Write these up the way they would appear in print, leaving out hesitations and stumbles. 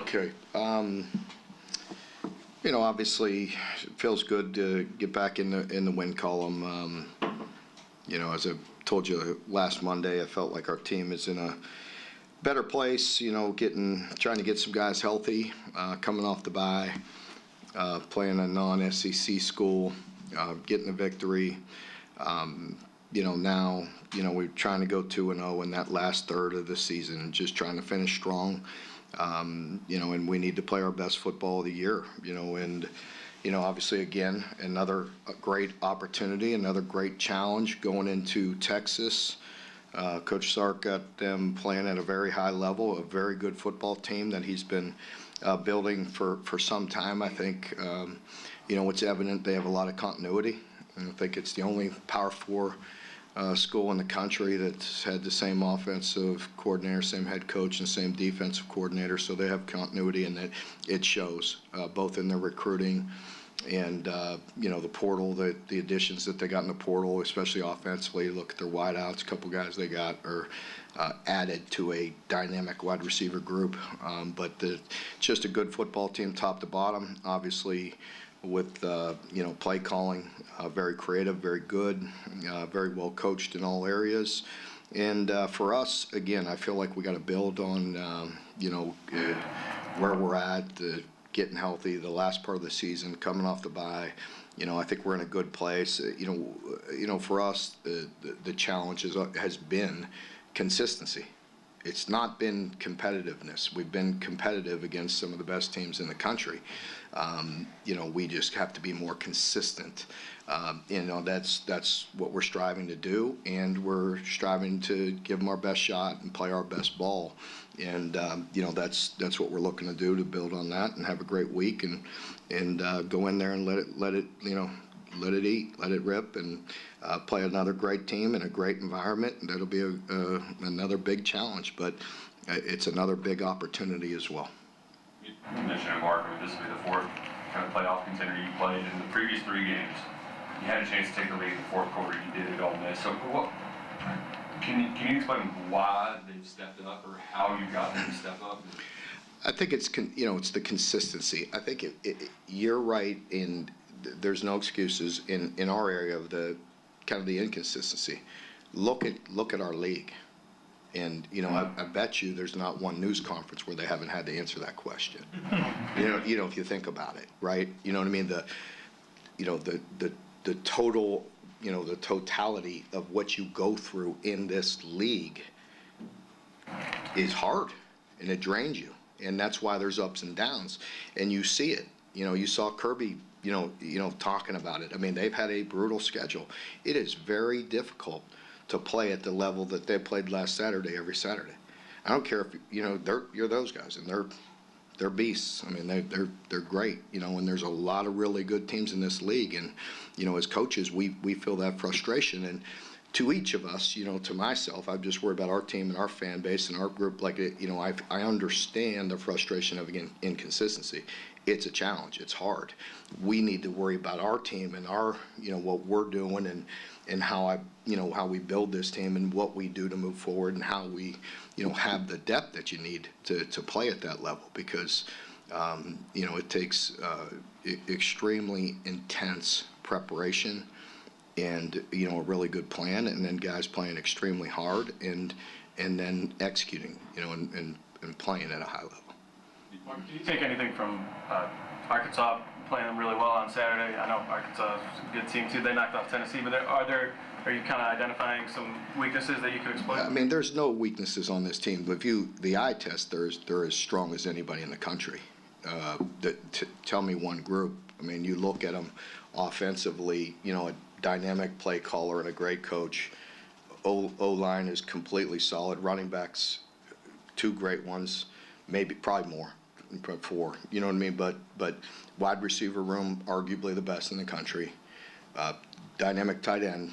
Okay. Obviously, it feels good to get back in the win column. As I told you last Monday, I felt like our team is in a better place. Trying to get some guys healthy, coming off the bye, playing a non-SEC school, getting a victory. Now, we're trying to go 2-0 in that last third of the season, just trying to finish strong. And we need to play our best football of the year, obviously, again, another great opportunity, another great challenge going into Texas. Coach Sark got them playing at a very high level, a very good football team that he's been building for some time. I think, it's evident they have a lot of continuity. I think it's the only Power 4 school in the country that's had the same offensive coordinator, same head coach, and same defensive coordinator. So they have continuity, and that it shows both in their recruiting and the portal, the additions that they got in the portal, especially offensively. Look at their wideouts. A couple guys they got are added to a dynamic wide receiver group. But just a good football team, top to bottom. Obviously, with play calling, very creative, very good, very well coached in all areas. And for us, again, I feel like we got to build on where we're at, getting healthy, the last part of the season, coming off the bye. I think we're in a good place. For us, the challenge has been consistency. It's not been competitiveness. We've been competitive against some of the best teams in the country. We just have to be more consistent. That's what we're striving to do, and we're striving to give them our best shot and play our best ball. And that's what we're looking to do, to build on that and have a great week and go in there and let it eat, let it rip, and play another great team in a great environment. And that'll be another big challenge, but it's another big opportunity as well. You mentioned, Mark, this will be the fourth kind of playoff contender you played. In the previous 3 games, you had a chance to take the lead in the fourth quarter. You did it Ole Miss. So can you explain why they've stepped up, or how you got them to step up? I think it's the consistency. I think you're right in there's no excuses in our area of the kind of the inconsistency. Look at our league. And, I bet you there's not one news conference where they haven't had to answer that question. If you think about it, right? You know what I mean? The total, the totality of what you go through in this league is hard, and it drains you. And that's why there's ups and downs. And you see it. You saw Kirby, talking about it. I mean, they've had a brutal schedule. It is very difficult to play at the level that they played last Saturday every Saturday. I don't care if you're those guys, and they're beasts. I mean, they're great. And there's a lot of really good teams in this league. And as coaches, we feel that frustration. And to each of us, to myself, I'm just worried about our team and our fan base and our group. I understand the frustration of inconsistency. It's a challenge. It's hard. We need to worry about our team and our, what we're doing and how we build this team and what we do to move forward, and how we, have the depth that you need to play at that level, because, it takes extremely intense preparation and, a really good plan, and then guys playing extremely hard and then executing, and playing at a high level. Mark, do you take anything from Arkansas playing really well on Saturday? I know Arkansas is a good team too. They knocked off Tennessee, but are you kind of identifying some weaknesses that you could exploit? I mean, there's no weaknesses on this team. But the eye test, they're as strong as anybody in the country. Tell me one group. I mean, you look at them offensively. A dynamic play caller and a great coach. O-line is completely solid. Running backs, 2 great ones, probably more. 4, you know what I mean? But wide receiver room, arguably the best in the country. Dynamic tight ends.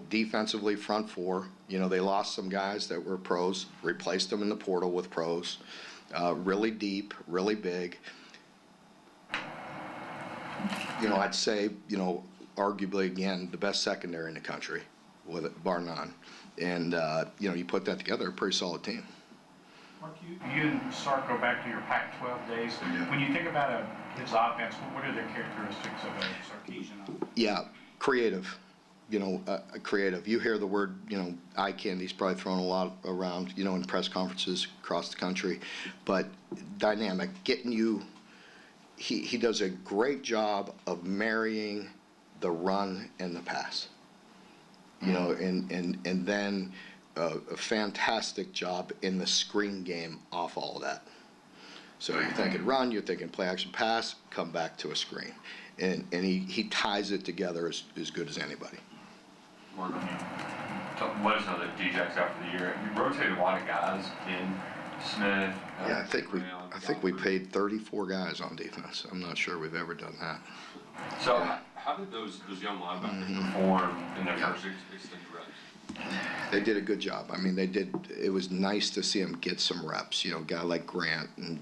Defensively, front 4. They lost some guys that were pros, replaced them in the portal with pros. Really deep, really big. I'd say, arguably again the best secondary in the country, with it, bar none. And you put that together, a pretty solid team. Mark, you and Sark go back to your Pac-12 days. Yeah. When you think about his offense, what are the characteristics of a Sarkisian offense? Yeah, creative. Creative. You hear the word, eye candy. He's probably thrown a lot around, in press conferences across the country, but dynamic. Getting you. He does a great job of marrying the run and the pass. And then a fantastic job in the screen game off all of that. So you're thinking run, you're thinking play action pass, come back to a screen. And he ties it together as good as anybody. Mark, let us know that D-Jack's out for the year. You rotated a lot of guys in Smith. Yeah, I think we paid 34 guys on defense. I'm not sure we've ever done that. So how did those young linebackers perform in their first extended reps? They did a good job. I mean, they did. It was nice to see them get some reps. A guy like Grant and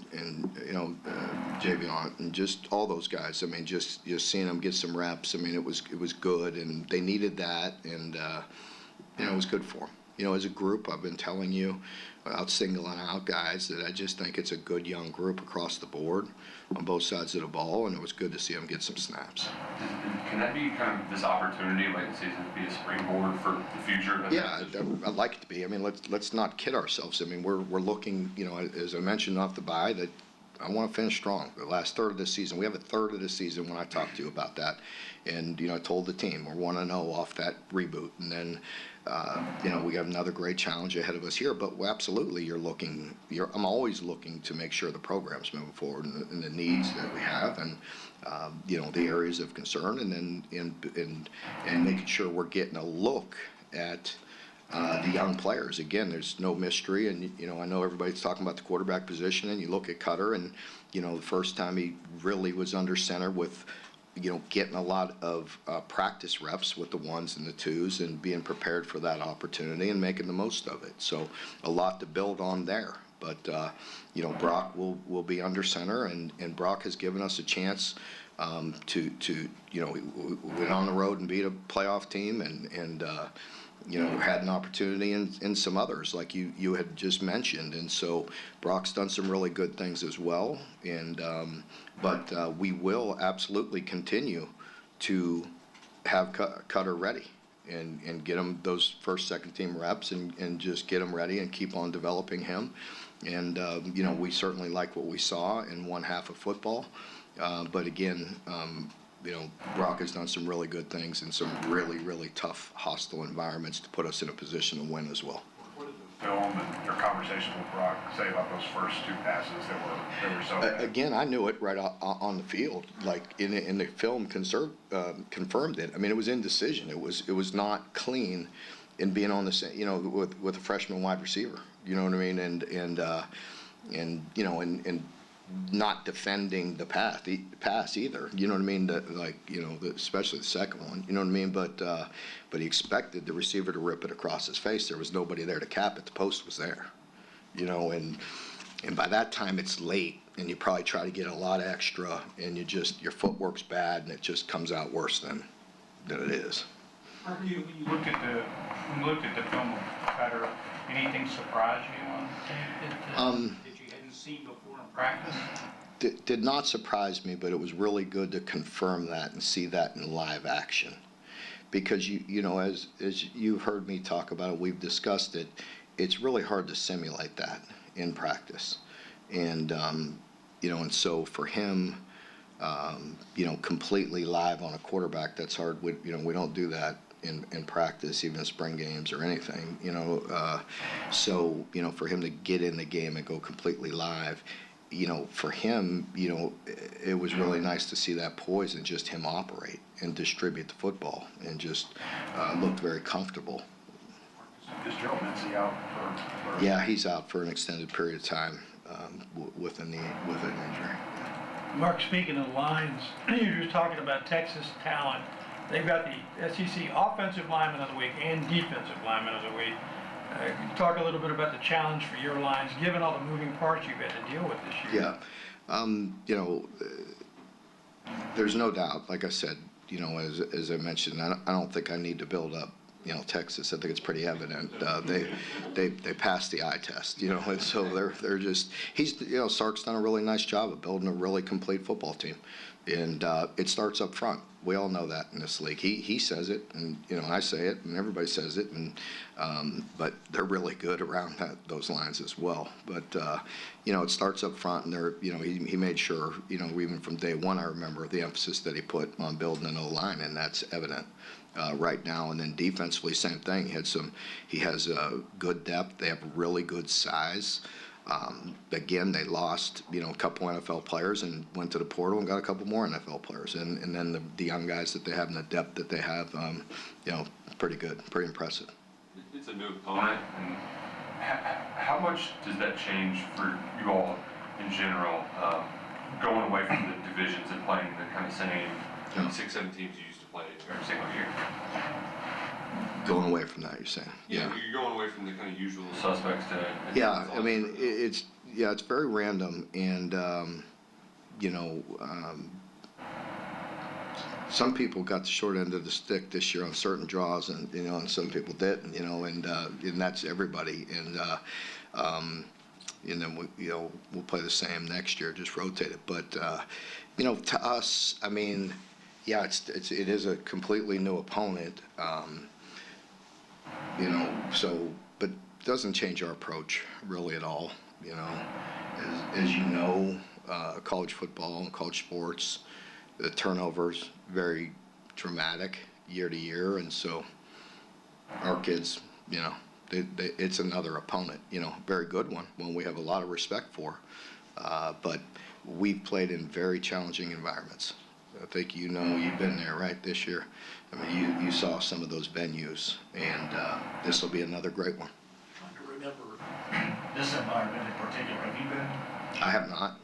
Javion and just all those guys. I mean, just seeing them get some reps. I mean, it was good, and they needed that, and it was good for them. As a group, I've been telling you, without singling out guys, that I just think it's a good young group across the board on both sides of the ball, and it was good to see them get some snaps. Can that be kind of this opportunity late in the season to be a springboard for the future? Yeah, I'd like it to be. I mean, let's not kid ourselves. I mean, we're looking, as I mentioned off the bye, that I want to finish strong. The last third of the season, we have a third of the season when I talked to you about that, and I told the team we're 1-0 off that reboot, and then we have another great challenge ahead of us here. But absolutely, I'm always looking to make sure the program's moving forward and the needs that we have, and the areas of concern, and then and making sure we're getting a look at the young players. Again, there's no mystery, and I know everybody's talking about the quarterback position, and you look at Cutter, and the first time he really was under center with getting a lot of practice reps with the ones and the twos and being prepared for that opportunity and making the most of it. So a lot to build on there. But, Brock will be under center, and Brock has given us a chance to we went on the road and beat a playoff team and had an opportunity in some others like you had just mentioned. And so Brock's done some really good things as well. And but we will absolutely continue to have Cutter ready and get him those first, second team reps and just get him ready and keep on developing him. And, we certainly like what we saw in one half of football. But again, Brock has done some really good things in some really, really tough, hostile environments to put us in a position to win as well. What did the film and your conversation with Brock say about those first two passes that were so bad? Again, I knew it right on the field. Like in the film confirmed it. I mean, it was indecision. It was not clean in being on the same, with a freshman wide receiver. You know what I mean? And not defending the pass either. You know what I mean? Especially the second one. You know what I mean? But he expected the receiver to rip it across his face. There was nobody there to cap it. The post was there. And by that time it's late, and you probably try to get a lot extra, and your footwork's bad, and it just comes out worse than it is. When you looked at the film of Cutter, anything surprise you on the tape that you hadn't seen before in practice? Did not surprise me, but it was really good to confirm that and see that in live action. Because as you've heard me talk about it, we've discussed it, it's really hard to simulate that in practice. And and so for him, completely live on a quarterback, that's hard. We don't do that in practice, even in spring games or anything, so for him to get in the game and go completely live, for him, it was really nice to see that poise and just him operate and distribute the football and just looked very comfortable. Is Joe Mincy out for? Yeah, he's out for an extended period of time with an injury. Mark, speaking of lines, you're just talking about Texas talent. They've got the SEC Offensive Lineman of the Week and Defensive Lineman of the Week. Can you talk a little bit about the challenge for your lines, given all the moving parts you've had to deal with this year? Yeah. There's no doubt, like I said, as I mentioned, I don't think I need to build up Texas, I think it's pretty evident. They passed the eye test, and so they're just, Sark's done a really nice job of building a really complete football team. And it starts up front. We all know that in this league. He says it, and I say it, and everybody says it, and but they're really good around those lines as well. But it starts up front, and he made sure, even from day one, I remember the emphasis that he put on building an O-line, and that's evident right now. And then defensively, same thing. He has good depth. They have really good size. Again, they lost, a couple NFL players and went to the portal and got a couple more NFL players. And then the young guys that they have and the depth that they have, pretty good, pretty impressive. It's a new opponent, and how much does that change for you all in general, going away from the divisions and playing the kind of same 6-7 teams you used to play every single year? Going away from that, you're saying? Yeah, you're going away from the kind of usual suspects to. Yeah, I mean, it's very random, and some people got the short end of the stick this year on certain draws, and and some people didn't, and that's everybody, and then we'll play the same next year, just rotate it. But to us, I mean, yeah, it is a completely new opponent. But it doesn't change our approach really at all. As college football and college sports, the turnover's very dramatic year to year, and so our kids, it's another opponent, very good one we have a lot of respect for, but we've played in very challenging environments. I think you've been there, right, this year. I mean, you saw some of those venues, and this will be another great one. Trying to remember this environment in particular. Have you been? I have not.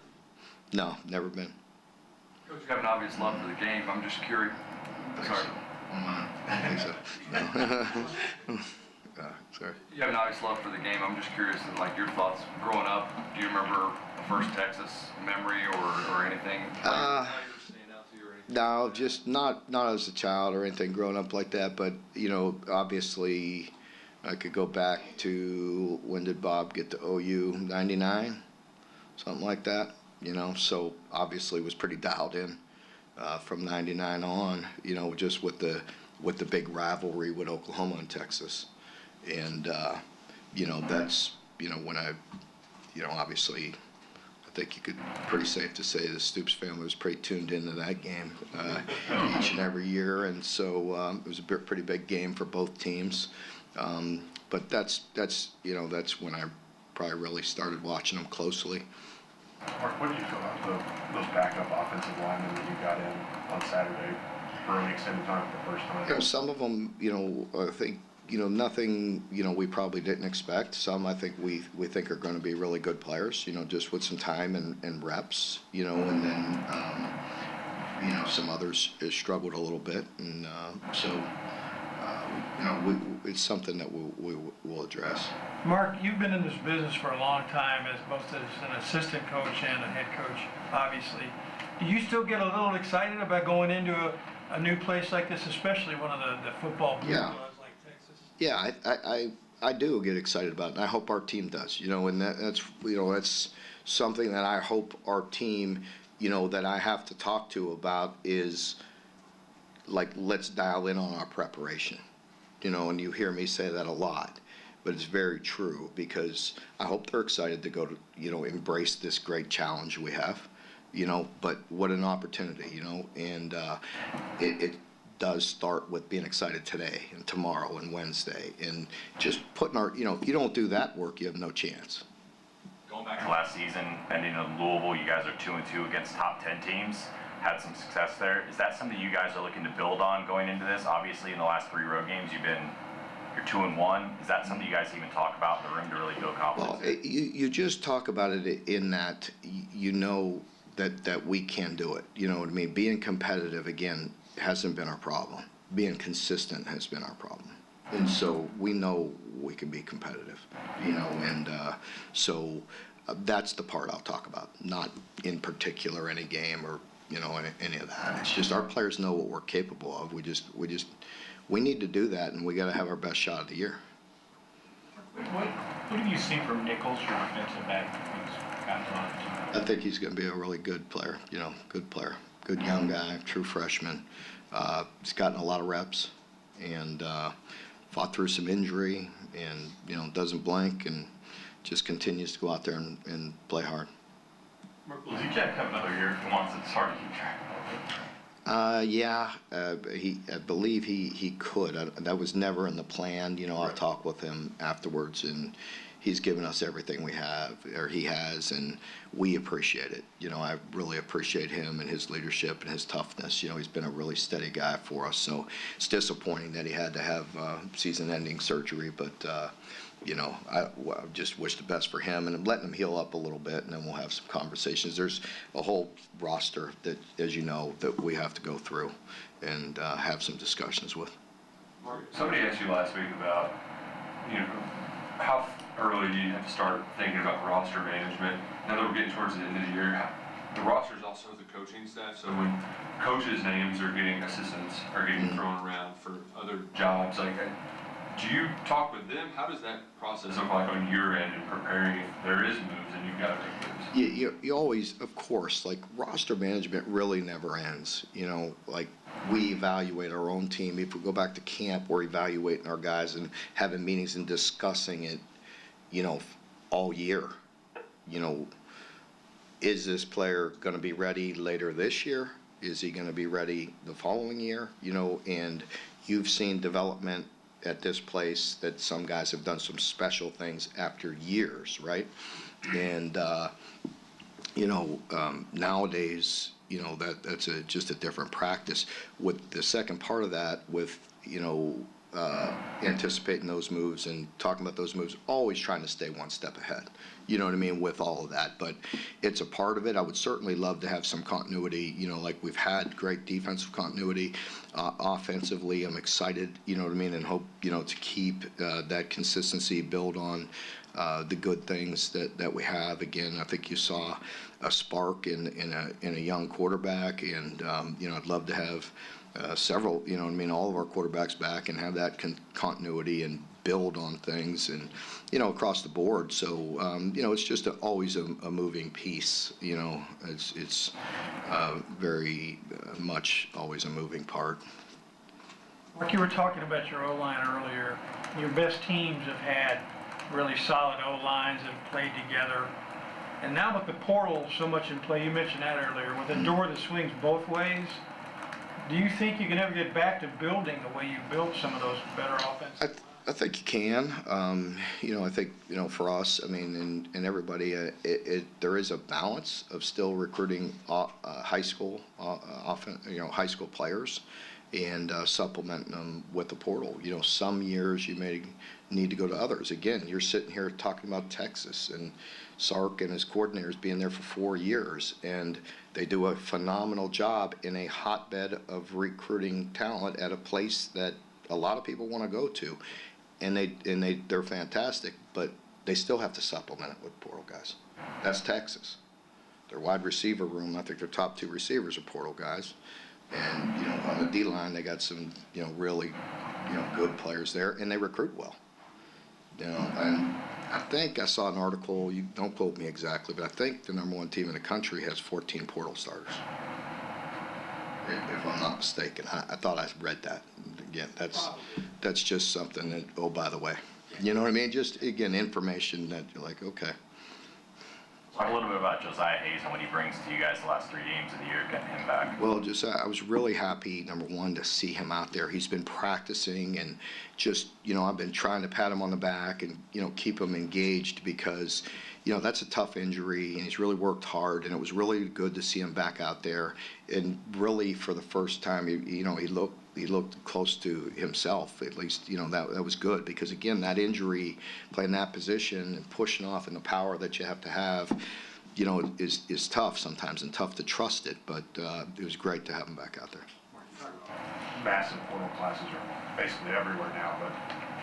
No, never been. Coach, you have an obvious love for the game. I'm just curious. Sorry. I think so. No. Sorry. You have an obvious love for the game. I'm just curious, like your thoughts growing up. Do you remember a first Texas memory or anything? No, just not as a child or anything growing up like that, but obviously I could go back to when did Bob get to OU, 99, something like that, so obviously was pretty dialed in from 99 on, just with the big rivalry with Oklahoma and Texas. And that's when I obviously I think you could pretty safe to say the Stoops family was pretty tuned into that game each and every year, and so it was a pretty big game for both teams. But that's when I probably really started watching them closely. Mark, what did you feel about those backup offensive linemen that you got in on Saturday for an extended time for the first time? Some of them, I think, nothing, we probably didn't expect. Some I think we think are going to be really good players, just with some time and reps, and then, some others struggled a little bit. And so, it's something that we'll address. Mark, you've been in this business for a long time as both as an assistant coach and a head coach, obviously. Do you still get a little excited about going into a new place like this, especially one of the football blue bloods like Texas? Yeah, I do get excited about it, and I hope our team does, and that's something that I hope our team, that I have to talk to about is, like, let's dial in on our preparation, and you hear me say that a lot, but it's very true, because I hope they're excited to go to, embrace this great challenge we have, but what an opportunity, and it does start with being excited today and tomorrow and Wednesday, and just putting our, if you don't do that work, you have no chance. Going back to last season, ending in Louisville, you guys are 2-2 against top 10 teams. Had some success there. Is that something you guys are looking to build on going into this? Obviously, in the last 3 road games, you're 2-1. Is that something you guys even talk about in the room to really build confidence? Well, you just talk about it in that that we can do it. You know what I mean? Being competitive, again, hasn't been our problem. Being consistent has been our problem. And so we know we can be competitive, and so that's the part I'll talk about, not in particular any game or, any of that. It's just our players know what we're capable of. We we need to do that, and we got to have our best shot of the year. What have you seen from Nichols, your defensive back, who's gotten on? I think he's going to be a really good player, good player. Good young guy, true freshman. He's gotten a lot of reps and fought through some injury and, doesn't blink and just continues to go out there and play hard. Merkel, does he jack have another year if he wants it? It's hard to keep track of. Yeah, I believe he could. That was never in the plan. I'll talk with him afterwards, and he's given us everything he has, and we appreciate it. I really appreciate him and his leadership and his toughness. He's been a really steady guy for us. So it's disappointing that he had to have season-ending surgery, but I just wish the best for him, and I'm letting him heal up a little bit, and then we'll have some conversations. There's a whole roster that, as you know, that we have to go through and have some discussions with. Somebody asked you last week about, how early do you have to start thinking about roster management? Now that we're getting towards the end of the year, the roster is also the coaching staff, so when coaches' names are getting assistants, are getting thrown around for other jobs, do you talk with them? How does that process look like on your end in preparing if there is moves and you've got to make moves? You always, of course, roster management really never ends. We evaluate our own team. If we go back to camp, we're evaluating our guys and having meetings and discussing it, all year. Is this player going to be ready later this year? Is he going to be ready the following year? And you've seen development at this place that some guys have done some special things after years, right? And nowadays, that's just a different practice. With the second part of that, with anticipating those moves and talking about those moves, always trying to stay one step ahead. You know what I mean, with all of that. But it's a part of it. I would certainly love to have some continuity, like we've had great defensive continuity. Offensively, I'm excited, and hope, to keep that consistency, build on the good things that we have. Again, I think you saw a spark in a young quarterback, and, I'd love to have several, all of our quarterbacks back and have that continuity and build on things and, across the board. So, it's just always a moving piece, it's very much always a moving part. Mark, you were talking about your O-line earlier. Your best teams have had really solid O-lines that have played together. And now with the portal so much in play, you mentioned that earlier, with a door that swings both ways, do you think you can ever get back to building the way you built some of those better offenses? I think you can. I think, for us, and everybody, there is a balance of still recruiting high school high school players and supplementing them with the portal. Some years you may need to go to others. Again, you're sitting here talking about Texas and Sark and his coordinators being there for 4 years, and they do a phenomenal job in a hotbed of recruiting talent at a place that a lot of people want to go to. And they're fantastic, but they still have to supplement it with portal guys. That's Texas. Their wide receiver room, I think their top 2 receivers are portal guys. And, on the D-line, they got some, really, good players there, and they recruit well. And I think I saw an article, you don't quote me exactly, but I think the number 1 team in the country has 14 portal starters. If I'm not mistaken. I thought I read that. Again, that's just something that, oh, by the way. You know what I mean? Just, again, information that you're like, okay. Talk a little bit about Josiah Hayes and what he brings to you guys the last 3 games of the year, getting him back. Well, I was really happy, number 1, to see him out there. He's been practicing and just, I've been trying to pat him on the back and, keep him engaged because, that's a tough injury and he's really worked hard, and it was really good to see him back out there. And really, for the first time, he looked close to himself, at least, that was good because, again, that injury, playing that position and pushing off and the power that you have to have, is tough sometimes and tough to trust it, but it was great to have him back out there. Massive portal classes are basically everywhere now, but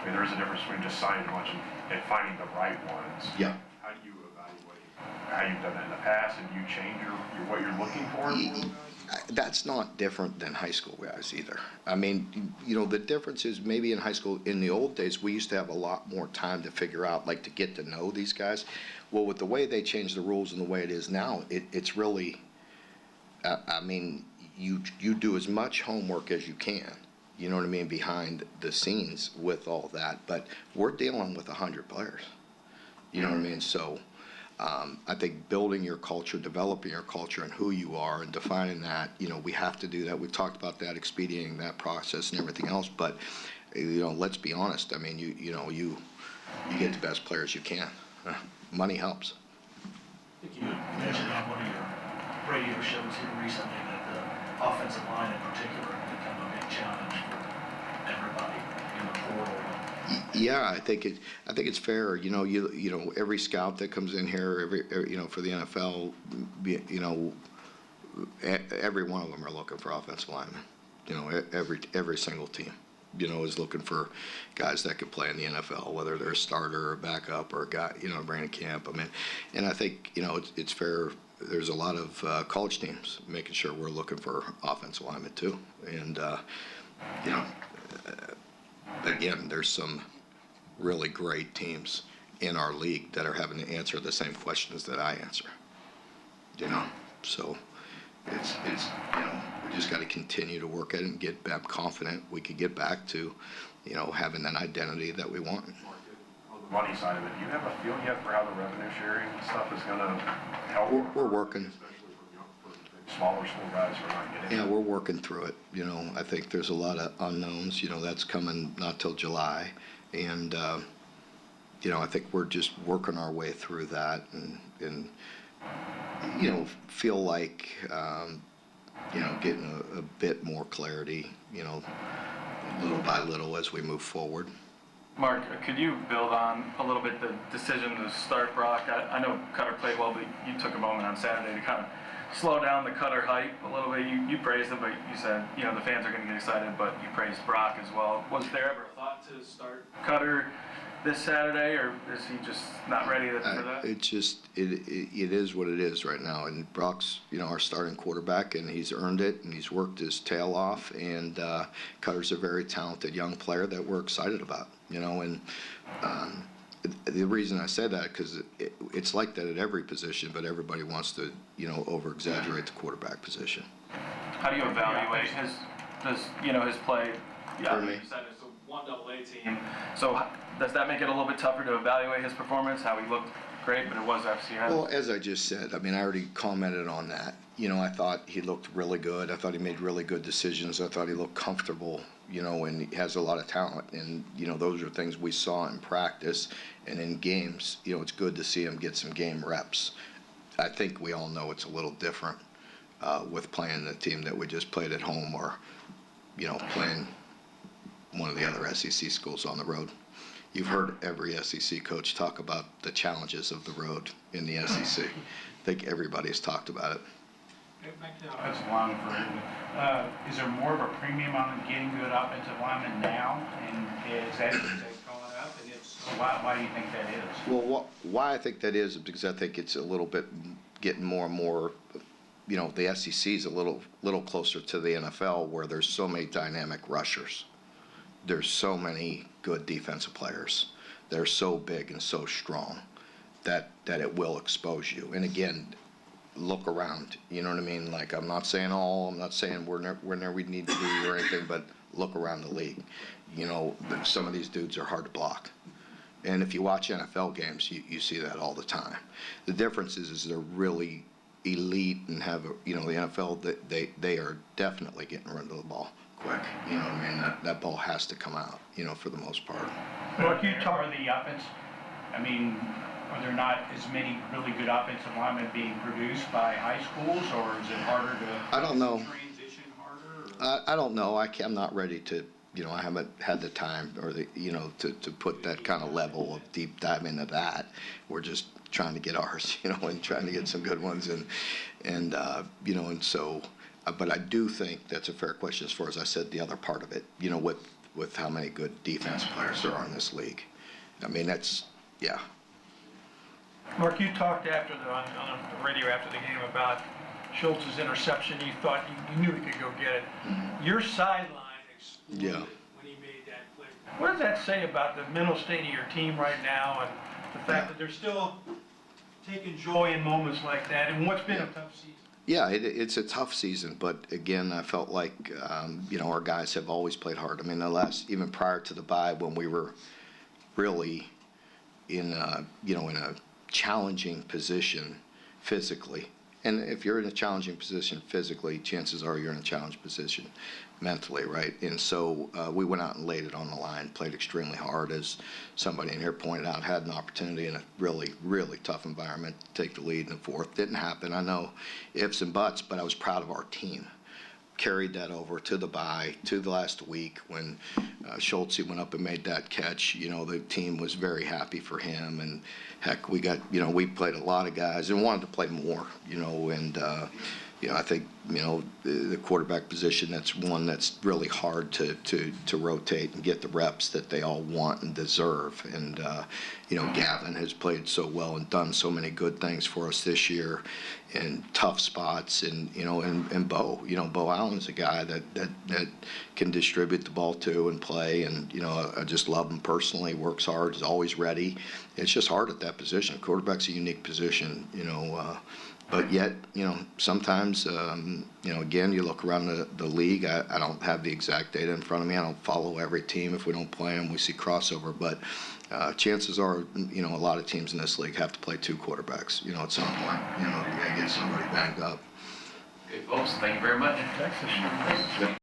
there is a difference between just signing a bunch and finding the right ones. Yeah. How do you evaluate how you've done that in the past, and do you change what you're looking for in portal guys? That's not different than high school guys either. I mean, the difference is maybe in high school, in the old days, we used to have a lot more time to figure out, like to get to know these guys. Well, with the way they changed the rules and the way it is now, it's really, I mean, you do as much homework as you can, you know what I mean, behind the scenes with all that. But we're dealing with 100 players, you know what I mean? So, I think building your culture, developing your culture and who you are and defining that, we have to do that. We've talked about that, expediting that process and everything else, but, let's be honest. I mean, you get the best players you can. Money helps. I think you mentioned on one of your radio shows here recently that the offensive line in particular has become a big challenge for everybody in the portal. Yeah, I think it's fair. Every scout that comes in here, for the NFL, every one of them are looking for offensive linemen. Every single team, is looking for guys that could play in the NFL, whether they're a starter or a backup or a guy, bringing a camp. I mean, and I think, it's fair. There's a lot of college teams making sure we're looking for offensive linemen too. And, again, there's some really great teams in our league that are having to answer the same questions that I answer. So it's we just got to continue to work at it and get back confident we could get back to, having that identity that we want. On the money side of it, do you have a feel yet for how the revenue sharing stuff is going to help? We're working. Especially for smaller school guys who are not getting. Yeah, we're working through it. I think there's a lot of unknowns. That's coming not till July, and I think we're just working our way through that, and feel like getting a bit more clarity, little by little as we move forward. Mark, could you build on a little bit the decision to start Brock? I know Cutter played well, but you took a moment on Saturday to kind of slow down the Cutter hype a little bit. You praised him, but you said, the fans are going to get excited, but you praised Brock as well. Was there ever a thought to start Cutter this Saturday, or is he just not ready for that? It is what it is right now. And Brock's, our starting quarterback, and he's earned it, and he's worked his tail off. And Cutter's a very talented young player that we're excited about, And the reason I say that, because it's like that at every position, but everybody wants to, over-exaggerate the quarterback position. How do you evaluate his play? Yeah, For me? you said it's a 1AA team. So does that make it a little bit tougher to evaluate his performance? How he looked great, but it was FCS. Well, as I just said, I already commented on that. I thought he looked really good. I thought he made really good decisions. I thought he looked comfortable, and he has a lot of talent. And, those are things we saw in practice and in games. It's good to see him get some game reps. I think we all know it's a little different with playing the team that we just played at home or, playing one of the other SEC schools on the road. You've heard every SEC coach talk about the challenges of the road in the SEC. I think everybody's talked about it. Back to the offensive lineman for everyone. Is there more of a premium on getting good offensive linemen now? And is that going up? And if so, why do you think that is? Well, why I think that is because I think it's a little bit getting more and more, the SEC is a little closer to the NFL where there's so many dynamic rushers. There's so many good defensive players. They're so big and so strong that it will expose you. And again, look around. You know what I mean? Like, I'm not saying we're never we need to be or anything, but look around the league. Some of these dudes are hard to block. And if you watch NFL games, you see that all the time. The difference is they're really elite and have the NFL, they are definitely getting rid of the ball quick. You know what I mean? That ball has to come out, for the most part. Mark, you talk about the offense. Are there not as many really good offensive linemen being produced by high schools, or is it harder to? I don't know. Transition harder? I don't know. I'm not ready to. I haven't had the time or to put that kind of level of deep dive into that. We're just trying to get ours, and trying to get some good ones, and so. But I do think that's a fair question as far as I said the other part of it. With how many good defense players there are in this league. That's yeah. Mark, you talked on the radio after the game about Schultz's interception, you thought you knew he could go get it. Your sideline exploded Yeah. when he made that play. What does that say about the mental state of your team right now and the fact that they're still taking joy in moments like that and what's been a tough season? Yeah, it's a tough season, but again, I felt like, our guys have always played hard. I mean, even prior to the bye, when we were really in a challenging position physically. And if you're in a challenging position physically, chances are you're in a challenged position mentally, right? And so we went out and laid it on the line, played extremely hard, as somebody in here pointed out, had an opportunity in a really, really tough environment to take the lead in the fourth. Didn't happen. I know ifs and buts, but I was proud of our team. Carried that over to the bye, to the last week when Schultz went up and made that catch. The team was very happy for him. And heck, we played a lot of guys and wanted to play more, and I think, the quarterback position, that's one that's really hard to rotate and get the reps that they all want and deserve. And, Gavin has played so well and done so many good things for us this year in tough spots. And, and Bo, Bo Allen's a guy that can distribute the ball to and play. And, I just love him personally, works hard, is always ready. It's just hard at that position. Quarterback's a unique position, but yet, sometimes, again, you look around the league. I don't have the exact data in front of me. I don't follow every team. If we don't play them, we see crossover. But chances are, a lot of teams in this league have to play two quarterbacks, at some point. You may get somebody banged up. Okay, folks, thank you very much. Texas.